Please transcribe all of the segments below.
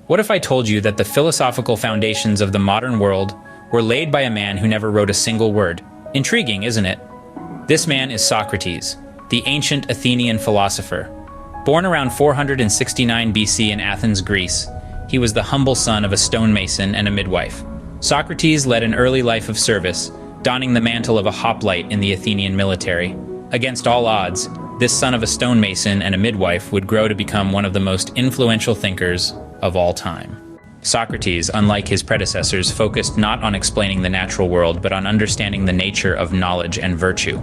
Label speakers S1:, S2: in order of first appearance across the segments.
S1: What if I told you that the philosophical foundations of the modern world were laid by a man who never wrote a single word? Intriguing, isn't it? This man is Socrates, the ancient Athenian philosopher. Born around 469 BC in Athens, Greece, he was the humble son of a stonemason and a midwife. Socrates led an early life of service, donning the mantle of a hoplite in the Athenian military. Against all odds, this son of a stonemason and a midwife would grow to become one of the most influential thinkers of all time. Socrates, unlike his predecessors, focused not on explaining the natural world, but on understanding the nature of knowledge and virtue.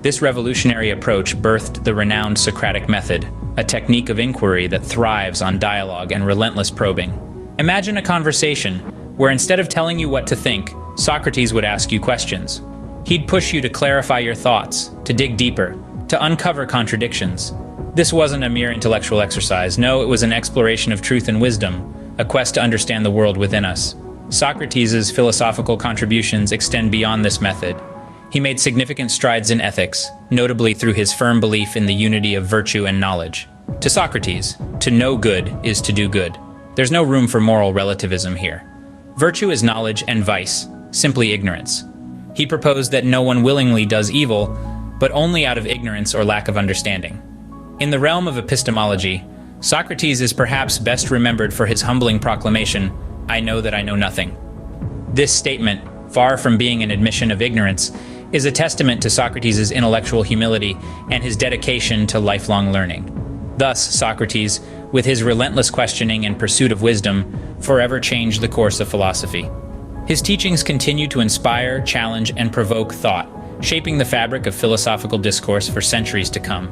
S1: This revolutionary approach birthed the renowned Socratic method, a technique of inquiry that thrives on dialogue and relentless probing. Imagine a conversation where instead of telling you what to think, Socrates would ask you questions. He'd push you to clarify your thoughts, to dig deeper, to uncover contradictions. This wasn't a mere intellectual exercise. No, it was an exploration of truth and wisdom, a quest to understand the world within us. Socrates' philosophical contributions extend beyond this method. He made significant strides in ethics, notably through his firm belief in the unity of virtue and knowledge. To Socrates, to know good is to do good. There's no room for moral relativism here. Virtue is knowledge and vice, simply ignorance. He proposed that no one willingly does evil, but only out of ignorance or lack of understanding. In the realm of epistemology, Socrates is perhaps best remembered for his humbling proclamation, "I know that I know nothing." This statement, far from being an admission of ignorance, is a testament to Socrates' intellectual humility and his dedication to lifelong learning. Thus, Socrates, with his relentless questioning and pursuit of wisdom, forever changed the course of philosophy. His teachings continue to inspire, challenge, and provoke thought, shaping the fabric of philosophical discourse for centuries to come.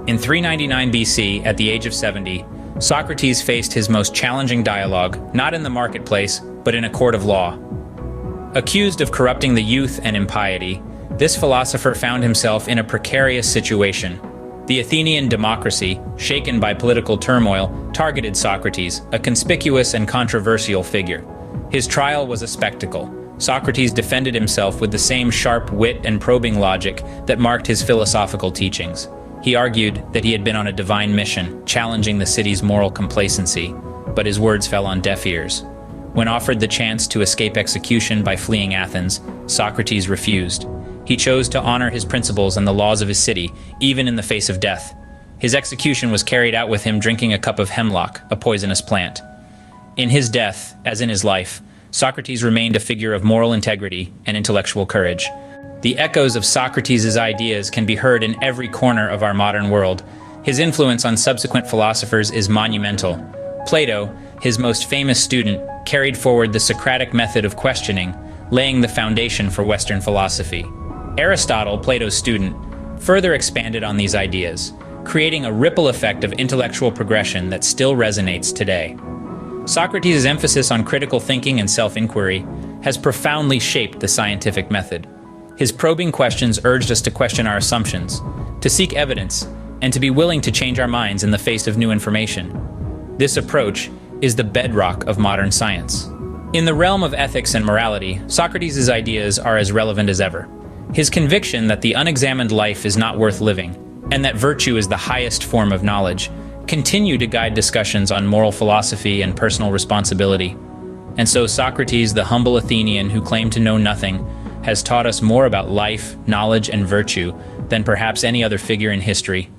S1: In 399 BC, at the age of 70, Socrates faced his most challenging dialogue, not in the marketplace, but in a court of law. Accused of corrupting the youth and impiety, this philosopher found himself in a precarious situation. The Athenian democracy, shaken by political turmoil, targeted Socrates, a conspicuous and controversial figure. His trial was a spectacle. Socrates defended himself with the same sharp wit and probing logic that marked his philosophical teachings. He argued that he had been on a divine mission, challenging the city's moral complacency, but his words fell on deaf ears. When offered the chance to escape execution by fleeing Athens, Socrates refused. He chose to honor his principles and the laws of his city, even in the face of death. His execution was carried out with him drinking a cup of hemlock, a poisonous plant. In his death, as in his life, Socrates remained a figure of moral integrity and intellectual courage. The echoes of Socrates' ideas can be heard in every corner of our modern world. His influence on subsequent philosophers is monumental. Plato, his most famous student, carried forward the Socratic method of questioning, laying the foundation for Western philosophy. Aristotle, Plato's student, further expanded on these ideas, creating a ripple effect of intellectual progression that still resonates today. Socrates' emphasis on critical thinking and self-inquiry has profoundly shaped the scientific method. His probing questions urged us to question our assumptions, to seek evidence, and to be willing to change our minds in the face of new information. This approach is the bedrock of modern science. In the realm of ethics and morality, Socrates' ideas are as relevant as ever. His conviction that the unexamined life is not worth living, and that virtue is the highest form of knowledge, continue to guide discussions on moral philosophy and personal responsibility. And so Socrates, the humble Athenian who claimed to know nothing, has taught us more about life, knowledge, and virtue than perhaps any other figure in history.